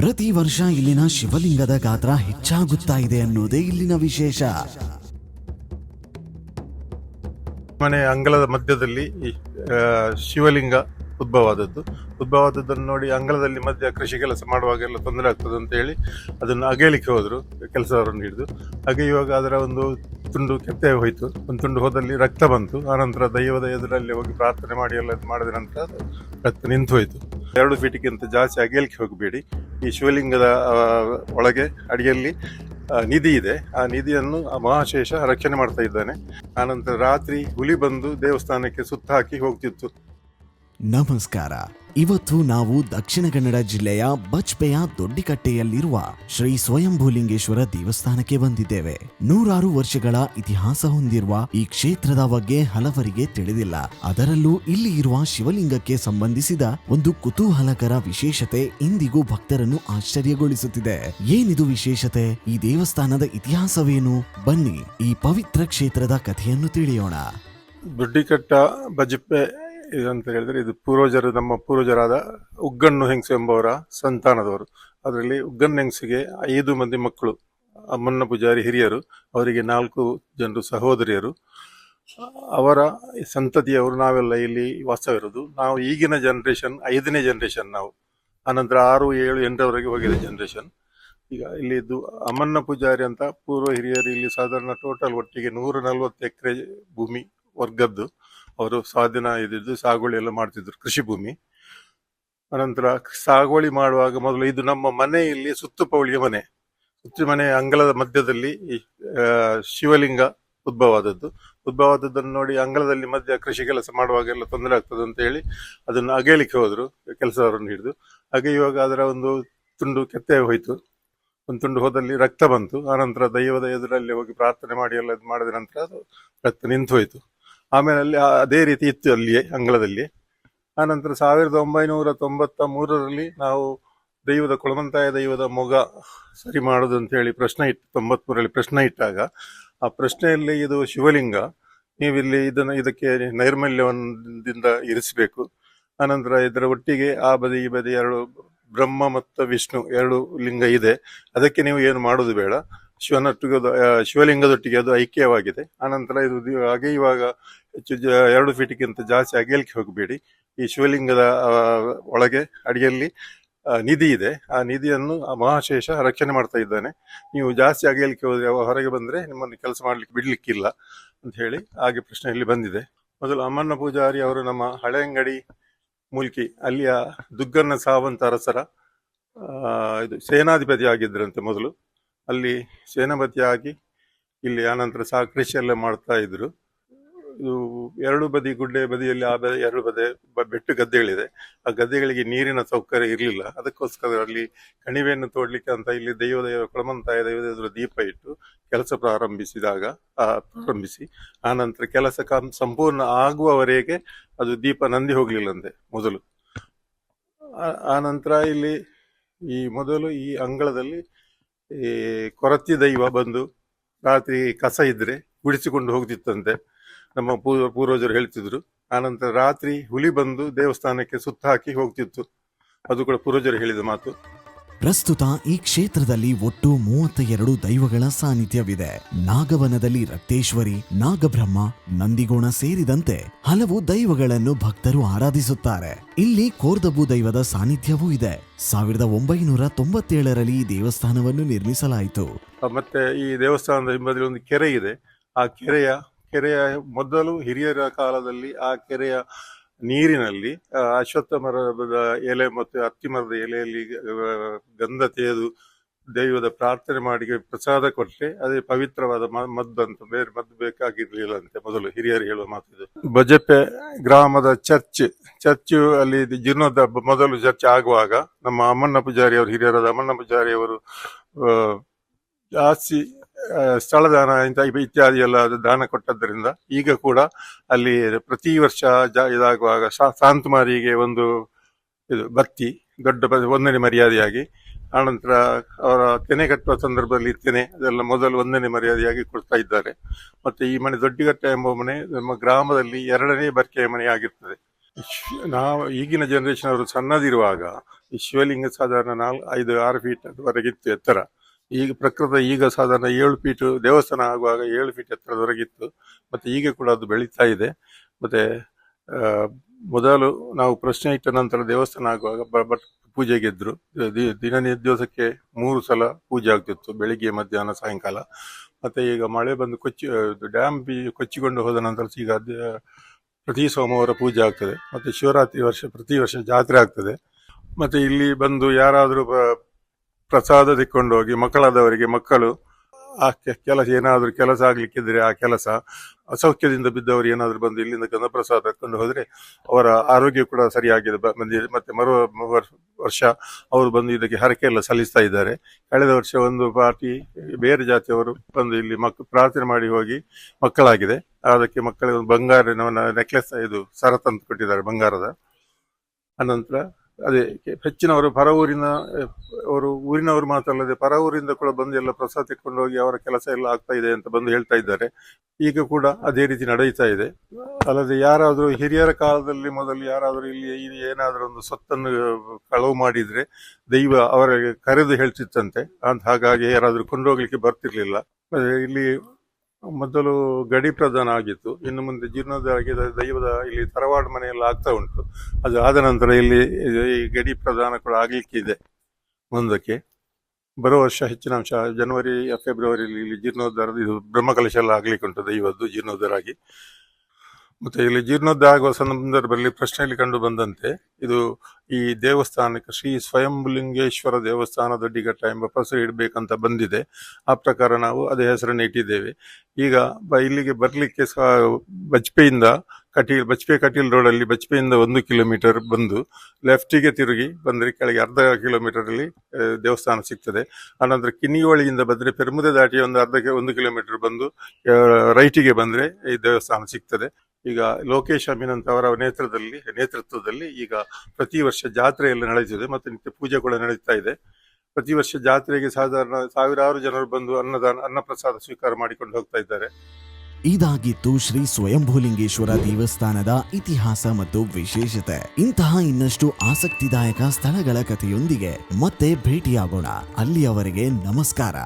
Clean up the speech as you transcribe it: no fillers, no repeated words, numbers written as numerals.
ಪ್ರತಿ ವರ್ಷ ಇಲ್ಲಿನ ಶಿವಲಿಂಗದ ಗಾತ್ರ ಹೆಚ್ಚಾಗುತ್ತಾ ಇದೆ ಅನ್ನೋದೇ ಇಲ್ಲಿನ ವಿಶೇಷ. ಮನೆಯ ಅಂಗಳದ ಮಧ್ಯದಲ್ಲಿ ಶಿವಲಿಂಗ ಉದ್ಭವವಾದದ್ದನ್ನು ನೋಡಿ ಅಂಗಳದಲ್ಲಿ ಮಧ್ಯ ಕೃಷಿ ಕೆಲಸ ಮಾಡುವಾಗೆಲ್ಲ ತೊಂದರೆ ಆಗ್ತದೆ ಅಂತ ಹೇಳಿ ಅದನ್ನು ಅಗೆಯಲಿಕ್ಕೆ ಹೋದರು ಕೆಲಸದವರನ್ನು ಹಿಡಿದು. ಅಗೆಯುವಾಗ ಅದರ ಒಂದು ತುಂಡು ಕೆತ್ತೆ ಹೋಯಿತು. ಒಂದು ತುಂಡು ಹೋದಲ್ಲಿ ರಕ್ತ ಬಂತು. ಆನಂತರ ದೈವದ ಎದುರಲ್ಲಿ ಹೋಗಿ ಪ್ರಾರ್ಥನೆ ಮಾಡಿ ಎಲ್ಲ ಮಾಡಿದ ನಂತರ ಅದು ರಕ್ತ ನಿಂತು ಹೋಯಿತು. 2 ಫೀಟಿಗಿಂತ ಜಾಸ್ತಿ ಅಗೆಯಲಿಕ್ಕೆ ಹೋಗಬೇಡಿ. ಈ ಶಿವಲಿಂಗದ ಒಳಗೆ ಅಡಿಯಲ್ಲಿ ನಿಧಿ ಇದೆ. ಆ ನಿಧಿಯನ್ನು ಮಹಾಶೇಷ ರಕ್ಷಣೆ ಮಾಡ್ತಾ ಇದ್ದಾನೆ. ಆನಂತರ ರಾತ್ರಿ ಹುಲಿ ಬಂದು ದೇವಸ್ಥಾನಕ್ಕೆ ಸುತ್ತ ಹಾಕಿ ಹೋಗ್ತಿತ್ತು. ನಮಸ್ಕಾರ. ಇವತ್ತು ನಾವು ದಕ್ಷಿಣ ಕನ್ನಡ ಜಿಲ್ಲೆಯ ಬಜ್ಪೆಯ ದೊಡ್ಡಿಕಟ್ಟೆಯಲ್ಲಿರುವ ಶ್ರೀ ಸ್ವಯಂಭೂಲಿಂಗೇಶ್ವರ ದೇವಸ್ಥಾನಕ್ಕೆ ಬಂದಿದ್ದೇವೆ. 100 ವರ್ಷಗಳ ಇತಿಹಾಸ ಹೊಂದಿರುವ ಈ ಕ್ಷೇತ್ರದ ಬಗ್ಗೆ ಹಲವರಿಗೆ ತಿಳಿದಿಲ್ಲ. ಅದರಲ್ಲೂ ಇಲ್ಲಿ ಇರುವ ಶಿವಲಿಂಗಕ್ಕೆ ಸಂಬಂಧಿಸಿದ ಒಂದು ಕುತೂಹಲಕರ ವಿಶೇಷತೆ ಇಂದಿಗೂ ಭಕ್ತರನ್ನು ಆಶ್ಚರ್ಯಗೊಳಿಸುತ್ತಿದೆ. ಏನಿದು ವಿಶೇಷತೆ? ಈ ದೇವಸ್ಥಾನದ ಇತಿಹಾಸವೇನು? ಬನ್ನಿ ಈ ಪವಿತ್ರ ಕ್ಷೇತ್ರದ ಕಥೆಯನ್ನು ತಿಳಿಯೋಣ. ದೊಡ್ಡಿಕಟ್ಟ ಬಜ್ಪೆ ಅಂತ ಹೇಳಿದ್ರೆ ಇದು ನಮ್ಮ ಪೂರ್ವಜರಾದ ಉಗ್ಗಣ್ಣು ಹೆಂಗಸು ಎಂಬವರ ಸಂತಾನದವರು. ಅದರಲ್ಲಿ ಉಗ್ಗಣ್ಣ ಹೆಂಗಸಿಗೆ 5 ಮಂದಿ ಮಕ್ಕಳು. ಅಮ್ಮಣ್ಣ ಪೂಜಾರಿ ಹಿರಿಯರು, ಅವರಿಗೆ 4 ಜನರು ಸಹೋದರಿಯರು. ಅವರ ಸಂತತಿಯವರು ನಾವೆಲ್ಲ ಇಲ್ಲಿ ವಾಸವಿರೋದು. ನಾವು ಈಗಿನ ಜನರೇಷನ್ 5ನೇ ಜನರೇಷನ್ ನಾವು. ಆನಂತರ 6, 7, 8ರವರೆಗೆ ಹೋಗಿದೆ ಜನರೇಷನ್. ಈಗ ಇಲ್ಲಿ ಇದ್ದು ಅಮ್ಮಣ್ಣ ಪೂಜಾರಿ ಅಂತ ಪೂರ್ವ ಹಿರಿಯರು ಇಲ್ಲಿ ಸಾಧಾರಣ ಟೋಟಲ್ ಒಟ್ಟಿಗೆ 140 ಎಕರೆ ಭೂಮಿ ವರ್ಗದ್ದು ಅವರು ಸ್ವಾಧೀನ ಇದ್ದಿದ್ದು, ಸಾಗುವಳಿ ಎಲ್ಲ ಮಾಡ್ತಿದ್ರು, ಕೃಷಿ ಭೂಮಿ. ಅನಂತರ ಸಾಗುವಳಿ ಮಾಡುವಾಗ ಮೊದಲು ಇದು ನಮ್ಮ ಮನೆ ಇಲ್ಲಿ ಸುತ್ತುಪೌಳಿಯ ಮನೆ ಅಂಗಳದ ಮಧ್ಯದಲ್ಲಿ ಶಿವಲಿಂಗ ಉದ್ಭವವಾದದ್ದನ್ನು ನೋಡಿ ಅಂಗಳದಲ್ಲಿ ಮಧ್ಯ ಕೃಷಿ ಕೆಲಸ ಮಾಡುವಾಗೆಲ್ಲ ತೊಂದರೆ ಆಗ್ತದೆ ಅಂತ ಹೇಳಿ ಅದನ್ನು ಅಗೆಯಲಿಕ್ಕೆ ಹೋದ್ರು ಕೆಲಸದವರನ್ನು ಹಿಡಿದು. ಅಗೆಯುವಾಗ ಅದರ ಒಂದು ತುಂಡು ಕೆತ್ತೆ ಹೋಯಿತು. ಒಂದು ತುಂಡು ಹೋದಲ್ಲಿ ರಕ್ತ ಬಂತು. ಆನಂತರ ದೈವದ ಎದುರಲ್ಲಿ ಹೋಗಿ ಪ್ರಾರ್ಥನೆ ಮಾಡಿ ಎಲ್ಲ ಮಾಡಿದ ನಂತರ ಅದು ರಕ್ತ ನಿಂತು ಹೋಯಿತು. ಆಮೇಲೆ ಅಲ್ಲಿ ಅದೇ ರೀತಿ ಇತ್ತು ಅಲ್ಲಿಯೇ ಅಂಗಳದಲ್ಲಿ. ಆನಂತರ 1993ರಲ್ಲಿ ನಾವು ಕೊಳಮಂತಾಯ ದೈವದ ಮೊಗ ಸರಿ ಮಾಡೋದು ಅಂತ ಹೇಳಿ ಪ್ರಶ್ನೆ ಇಟ್ಟು 93ರಲ್ಲಿ ಪ್ರಶ್ನೆ ಇಟ್ಟಾಗ ಆ ಪ್ರಶ್ನೆಯಲ್ಲಿ ಇದು ಶಿವಲಿಂಗ, ನೀವಿಲ್ಲಿ ಇದಕ್ಕೆ ನೈರ್ಮಲ್ಯದಿಂದ ಇರಿಸಬೇಕು. ಆನಂತರ ಇದರ ಒಟ್ಟಿಗೆ ಆ ಬದಿ ಈ ಬದಿ 2 ಬ್ರಹ್ಮ ಮತ್ತು ವಿಷ್ಣು 2 ಲಿಂಗ ಇದೆ. ಅದಕ್ಕೆ ನೀವು ಏನು ಮಾಡೋದು ಬೇಡ. ಶಿವಲಿಂಗದೊಟ್ಟಿಗೆ ಅದು ಐಕ್ಯವಾಗಿದೆ. ಆನಂತರ ಇದು ಅಗೆಯುವಾಗ 2 ಫೀಟಿಗಿಂತ ಜಾಸ್ತಿ ಅಗೆಯಲಿಕ್ಕೆ ಹೋಗಬೇಡಿ. ಈ ಶಿವಲಿಂಗದ ಒಳಗೆ ಅಡಿಯಲ್ಲಿ ನಿಧಿ ಇದೆ. ಆ ನಿಧಿಯನ್ನು ಮಹಾಶೇಷ ರಕ್ಷಣೆ ಮಾಡ್ತಾ ಇದ್ದಾನೆ. ನೀವು ಜಾಸ್ತಿ ಅಗೆಯಲಿಕ್ಕೆ ಹೋದ್ರೆ ಹೊರಗೆ ಬಂದ್ರೆ ನಿಮ್ಮನ್ನು ಕೆಲಸ ಮಾಡ್ಲಿಕ್ಕೆ ಬಿಡ್ಲಿಕ್ಕಿಲ್ಲ ಅಂತ ಹೇಳಿ ಹಾಗೆ ಪ್ರಶ್ನೆಯಲ್ಲಿ ಬಂದಿದೆ. ಮೊದಲು ಅಮ್ಮಣ್ಣ ಪೂಜಾರಿ ಅವರು ನಮ್ಮ ಹಳೆಯಂಗಡಿ ಮೂಲ್ಕಿ ಅಲ್ಲಿಯ ದುಗ್ಗನ್ನ ಸಾವಂತ ಅರಸರ ಇದು ಸೇನಾಧಿಪತಿ ಆಗಿದ್ರಂತೆ. ಮೊದಲು ಅಲ್ಲಿ ಸೇನಾಪತಿಯಾಗಿ ಇಲ್ಲಿ ಆನಂತರ ಕೃಷಿ ಎಲ್ಲ ಮಾಡ್ತಾ ಇದ್ರು. ಇದು 2 ಬದಿ ಗುಡ್ಡೆ ಬದಿಯಲ್ಲಿ 2 ಬದಿ ಬೆಟ್ಟು ಗದ್ದೆಗಳಿದೆ. ಆ ಗದ್ದೆಗಳಿಗೆ ನೀರಿನ ಸೌಕರ್ಯ ಇರಲಿಲ್ಲ. ಅದಕ್ಕೋಸ್ಕರ ಅಲ್ಲಿ ಕಣಿವೆಯನ್ನು ತೋಡ್ಲಿಕ್ಕೆ ಅಂತ ಇಲ್ಲಿ ಕೊಳಮಂತಾಯ ದೈವದ ದೀಪ ಇಟ್ಟು ಕೆಲಸ ಪ್ರಾರಂಭಿಸಿ ಆನಂತರ ಕೆಲಸ ಸಂಪೂರ್ಣ ಆಗುವವರೆಗೆ ಅದು ದೀಪ ನಂದಿ ಹೋಗ್ಲಿಲ್ಲಂತೆ ಮೊದಲು. ಆನಂತರ ಇಲ್ಲಿ ಈ ಅಂಗಳದಲ್ಲಿ ಈ ಕೊರತಿ ದೈವ ಬಂದು ರಾತ್ರಿ ಕಸ ಇದ್ರೆ ಗುಡಿಸಿಕೊಂಡು ಹೋಗ್ತಿತ್ತಂತೆ, ನಮ್ಮ ಪೂರ್ವಜರು ಹೇಳ್ತಿದ್ರು. ಆನಂತರ ರಾತ್ರಿ ಹುಲಿ ಬಂದು ದೇವಸ್ಥಾನಕ್ಕೆ ಸುತ್ತ ಹಾಕಿ ಹೋಗ್ತಿತ್ತು. ಅದು ಕೂಡ ಪೂರ್ವಜರು ಹೇಳಿದ ಮಾತು. ಪ್ರಸ್ತುತ ಈ ಕ್ಷೇತ್ರದಲ್ಲಿ ಒಟ್ಟು 32 ದೈವಗಳ ಸಾನ್ನಿಧ್ಯವಿದೆ. ನಾಗವನದಲ್ಲಿ ರಕ್ತೇಶ್ವರಿ, ನಾಗಬ್ರಹ್ಮ, ನಂದಿಗೋಣ ಸೇರಿದಂತೆ ಹಲವು ದೈವಗಳನ್ನು ಭಕ್ತರು ಆರಾಧಿಸುತ್ತಾರೆ. ಇಲ್ಲಿ ಕೋರ್ದಬ್ಬು ದೈವದ ಸಾನ್ನಿಧ್ಯವೂ ಇದೆ. 1997ರಲ್ಲಿ ಈ ದೇವಸ್ಥಾನವನ್ನು ನಿರ್ಮಿಸಲಾಯಿತು. ಮತ್ತೆ ಈ ದೇವಸ್ಥಾನದ ಹಿಂಬದಿಯಲ್ಲಿ ಒಂದು ಕೆರೆ ಇದೆ. ಆ ಕೆರೆಯ ಮೊದಲು ಹಿರಿಯರ ಕಾಲದಲ್ಲಿ ಆ ಕೆರೆಯ ನೀರಿನಲ್ಲಿ ಅಶ್ವತ್ಥ ಮರದ ಎಲೆ ಮತ್ತು ಅತ್ತಿ ಮರದ ಎಲೆಯಲ್ಲಿ ಗಂಧ ತೆಗೆದು ದೈವದ ಪ್ರಾರ್ಥನೆ ಮಾಡಿ ಪ್ರಸಾದ ಕೊಟ್ಟರೆ ಅದೇ ಪವಿತ್ರವಾದ ಮದ್ದು ಅಂತ. ಬೇರೆ ಮದ್ದು ಬೇಕಾಗಿರ್ಲಿಲ್ಲ ಅಂತೆ ಮೊದಲು ಹಿರಿಯರು ಹೇಳುವ ಮಾತಿದೆ. ಬಜಪೆ ಗ್ರಾಮದ ಚರ್ಚ್ ಅಲ್ಲಿ ಜೀರ್ಣೋದ್ಧಾರ ಮೊದಲು ಚರ್ಚ್ ಆಗುವಾಗ ನಮ್ಮ ಅಮ್ಮಣ್ಣ ಪೂಜಾರಿ ಅವರು, ಹಿರಿಯರಾದ ಅಮ್ಮಣ್ಣ ಪೂಜಾರಿ ಅವರು ಜಾಸ್ತಿ ಸ್ಥಳದಾನ ಇತ್ಯಾದಿ ಎಲ್ಲ ದಾನ ಕೊಟ್ಟದ್ದರಿಂದ ಈಗ ಕೂಡ ಅಲ್ಲಿ ಪ್ರತಿ ವರ್ಷ ಇದಾಗುವಾಗ ಶಾಂತಮಾರಿಗೆ ಒಂದು ಬತ್ತಿ ದೊಡ್ಡ 1ನೇ ಮರ್ಯಾದೆಯಾಗಿ, ಆನಂತರ ಅವರ ತೆನೆ ಕಟ್ಟುವ ಸಂದರ್ಭದಲ್ಲಿ ಅದೆಲ್ಲ ಮೊದಲು 1ನೇ ಮರ್ಯಾದೆಯಾಗಿ ಕೊಡ್ತಾ ಇದ್ದಾರೆ. ಮತ್ತೆ ಈ ಮನೆ ದೊಡ್ಡಿಗಟ್ಟೆ ಎಂಬ ಮನೆ ನಮ್ಮ ಗ್ರಾಮದಲ್ಲಿ 2ನೇ ಬರ್ಕೆಯ ಮನೆ ಆಗಿರ್ತದೆ. ನಾವು ಈಗಿನ ಜನರೇಷನ್ ಅವರು ಸಣ್ಣದಿರುವಾಗ ಈ ಶಿವಲಿಂಗ ಸಾಧಾರಣ 5-6 ಫೀಟ್ ವರೆಗಿತ್ತು ಎತ್ತರ. ಈಗ ಪ್ರಕೃತ ಈಗ ಸಾಧಾರಣ 7 ಫೀಟ್, ದೇವಸ್ಥಾನ ಆಗುವಾಗ 7 ಫೀಟ್ ಎತ್ತರದವರೆಗಿತ್ತು. ಮತ್ತೆ ಈಗ ಕೂಡ ಅದು ಬೆಳೀತಾ ಇದೆ. ಮತ್ತೆ ಮೊದಲು ನಾವು ಪ್ರಶ್ನೆ ಇಟ್ಟ ನಂತರ ದೇವಸ್ಥಾನ ಆಗುವಾಗ ಭಟ್ ಪೂಜೆಗೆ ಇದ್ರು. ದಿವಸಕ್ಕೆ 3 ಸಲ ಪೂಜೆ ಆಗ್ತಿತ್ತು, ಬೆಳಿಗ್ಗೆ, ಮಧ್ಯಾಹ್ನ, ಸಾಯಂಕಾಲ. ಮತ್ತೆ ಈಗ ಮಳೆ ಬಂದು ಡ್ಯಾಮ್ ಕೊಚ್ಚಿಕೊಂಡು ಹೋದ ನಂತರ ಈಗ ಪ್ರತಿ ಸೋಮವಾರ ಪೂಜೆ ಆಗ್ತದೆ. ಮತ್ತೆ ಶಿವರಾತ್ರಿ ಪ್ರತಿ ವರ್ಷ ಜಾತ್ರೆ ಆಗ್ತದೆ. ಮತ್ತೆ ಇಲ್ಲಿ ಬಂದು ಯಾರಾದರೂ ಪ್ರಸಾದ ತೆಕ್ಕೊಂಡು ಹೋಗಿ ಮಕ್ಕಳಾದವರಿಗೆ ಮಕ್ಕಳು ಆ ಏನಾದರೂ ಕೆಲಸ ಆಗ್ಲಿಕ್ಕಿದ್ರೆ ಆ ಕೆಲಸ, ಅಸೌಖ್ಯದಿಂದ ಬಿದ್ದವರು ಏನಾದರೂ ಬಂದು ಇಲ್ಲಿಂದ ಗಂಧಪ್ರಸಾದ ತಕೊಂಡು ಹೋದ್ರೆ ಅವರ ಆರೋಗ್ಯ ಕೂಡ ಸರಿಯಾಗಿದೆ ಬಂದಿದೆ. ಮತ್ತೆ ವರ್ಷ ಅವರು ಬಂದು ಇದಕ್ಕೆ ಹರಕೆ ಎಲ್ಲ ಸಲ್ಲಿಸ್ತಾ ಇದ್ದಾರೆ. ಕಳೆದ ವರ್ಷ ಒಂದು ಪಾರ್ಟಿ ಬೇರೆ ಜಾತಿಯವರು ಬಂದು ಇಲ್ಲಿ ಪ್ರಾರ್ಥನೆ ಮಾಡಿ ಹೋಗಿ ಮಕ್ಕಳಾಗಿದೆ. ಅದಕ್ಕೆ ಮಕ್ಕಳಿಗೆ ಒಂದು ಬಂಗಾರಿನ ನೆಕ್ಲೆಸ್, ಇದು ಸರ ತಂದು ಕೊಟ್ಟಿದ್ದಾರೆ ಬಂಗಾರದ. ಅನಂತರ ಅದೇ ಹೆಚ್ಚಿನವರು ಊರಿನವರು ಮಾತ್ರಲ್ಲದೆ ಪರ ಊರಿಂದ ಕೂಡ ಬಂದು ಎಲ್ಲ ಪ್ರಸಾದ ತೆಕ್ಕೊಂಡು ಹೋಗಿ ಅವರ ಕೆಲಸ ಎಲ್ಲ ಆಗ್ತಾ ಇದೆ ಅಂತ ಬಂದು ಹೇಳ್ತಾ ಇದ್ದಾರೆ. ಈಗ ಕೂಡ ಅದೇ ರೀತಿ ನಡೆಯುತ್ತಾ ಇದೆ. ಅಲ್ಲದೆ ಯಾರಾದರೂ ಹಿರಿಯರ ಕಾಲದಲ್ಲಿ ಮೊದಲು ಯಾರಾದರೂ ಇಲ್ಲಿ ಏನಾದರೂ ಒಂದು ಸೊತ್ತನ್ನು ಕಳವು ಮಾಡಿದ್ರೆ ದೈವ ಅವರಿಗೆ ಕರೆದು ಹೇಳ್ತಿತ್ತಂತೆ. ಹಾಗಾಗಿ ಯಾರಾದರೂ ಕೊಂಡೋಗ್ಲಿಕ್ಕೆ ಬರ್ತಿರ್ಲಿಲ್ಲ. ಇಲ್ಲಿ ಮೊದಲು ಗಡಿ ಪ್ರಧಾನ ಆಗಿತ್ತು. ಇನ್ನು ಮುಂದೆ ಜೀರ್ಣೋದ್ಧಾರ ದೈವದ ಇಲ್ಲಿ ತರವಾಡು ಮನೆಯೆಲ್ಲ ಆಗ್ತಾ ಉಂಟು. ಅದು ಆದ ನಂತರ ಇಲ್ಲಿ ಈ ಗಡಿ ಪ್ರಧಾನ ಕೂಡ ಆಗ್ಲಿಕ್ಕಿದೆ ಮುಂದಕ್ಕೆ. ಬರೋ ವರ್ಷ ಹೆಚ್ಚಿನ ಅಂಶ ಜನವರಿ ಫೆಬ್ರವರಿಯಲ್ಲಿ ಇಲ್ಲಿ ಜೀರ್ಣೋದ್ಧಾರದ ಇದು ಬ್ರಹ್ಮಕಲಶ ಎಲ್ಲ ಆಗ್ಲಿಕ್ಕೆ ಉಂಟು ದೈವದ್ದು ಜೀರ್ಣೋದ್ಧಾರ ಆಗಿ. ಮತ್ತೆ ಇಲ್ಲಿ ಜೀರ್ಣೋದ್ಧಾರ ಆಗುವ ಸಂದರ್ಭದಲ್ಲಿ ಪ್ರಶ್ನೆಯಲ್ಲಿ ಕಂಡು ಬಂದಂತೆ ಇದು ಈ ದೇವಸ್ಥಾನಕ್ಕೆ ಶ್ರೀ ಸ್ವಯಂಭುಲಿಂಗೇಶ್ವರ ದೇವಸ್ಥಾನ ದೊಡ್ಡಿಘಟ್ಟ ಎಂಬ ಹೆಸರು ಇಡಬೇಕಂತ ಬಂದಿದೆ. ಆ ಪ್ರಕಾರ ನಾವು ಅದೇ ಹೆಸರನ್ನು ಇಟ್ಟಿದ್ದೇವೆ. ಈಗ ಇಲ್ಲಿಗೆ ಬರ್ಲಿಕ್ಕೆ ಬಜ್ಪೆ ಕಟೀಲ್ ರೋಡಲ್ಲಿ ಬಜ್ಪೆಯಿಂದ 1 ಕಿಲೋಮೀಟರ್ ಬಂದು ಲೆಫ್ಟಿಗೆ ತಿರುಗಿ ಬಂದರೆ ಕೆಳಗೆ ಅರ್ಧ ಕಿಲೋಮೀಟರ್ ಅಲ್ಲಿ ದೇವಸ್ಥಾನ ಸಿಗ್ತದೆ. ಆನಂತರ ಕಿನ್ನಿಯೋಳಿಯಿಂದ ಬಂದರೆ ಪೆರ್ಮುದೆ ದಾಟಿ ಒಂದು 1 ಕಿಲೋಮೀಟರ್ ಬಂದು ರೈಟಿಗೆ ಬಂದ್ರೆ ಈ ದೇವಸ್ಥಾನ ಸಿಗ್ತದೆ. ಈಗ ಲೋಕೇಶ್ ಅಮೀನಂತ ಅವರ ನೇತೃತ್ವದಲ್ಲಿ ಈಗ ಪ್ರತಿ ವರ್ಷ ಜಾತ್ರೆ ಎಲ್ಲ ನಡೆಯುತ್ತದೆ. ಮತ್ತೆ ನಿತ್ಯ ಪೂಜೆ ಕೂಡ ನಡೀತಾ ಇದೆ. ಪ್ರತಿ ವರ್ಷ ಜಾತ್ರೆಗೆ ಸಾಧಾರಣ 1000 ಜನರು ಬಂದು ಅನ್ನ ಪ್ರಸಾದ ಸ್ವೀಕಾರ ಮಾಡಿಕೊಂಡು ಹೋಗ್ತಾ ಇದ್ದಾರೆ. ಇದಾಗಿತ್ತು ಶ್ರೀ ಸ್ವಯಂಭೂಲಿಂಗೇಶ್ವರ ದೇವಸ್ಥಾನದ ಇತಿಹಾಸ ಮತ್ತು ವಿಶೇಷತೆ. ಇಂತಹ ಇನ್ನಷ್ಟು ಆಸಕ್ತಿದಾಯಕ ಸ್ಥಳಗಳ ಕಥೆಯೊಂದಿಗೆ ಮತ್ತೆ ಭೇಟಿಯಾಗೋಣ. ಅಲ್ಲಿಯವರೆಗೆ ನಮಸ್ಕಾರ.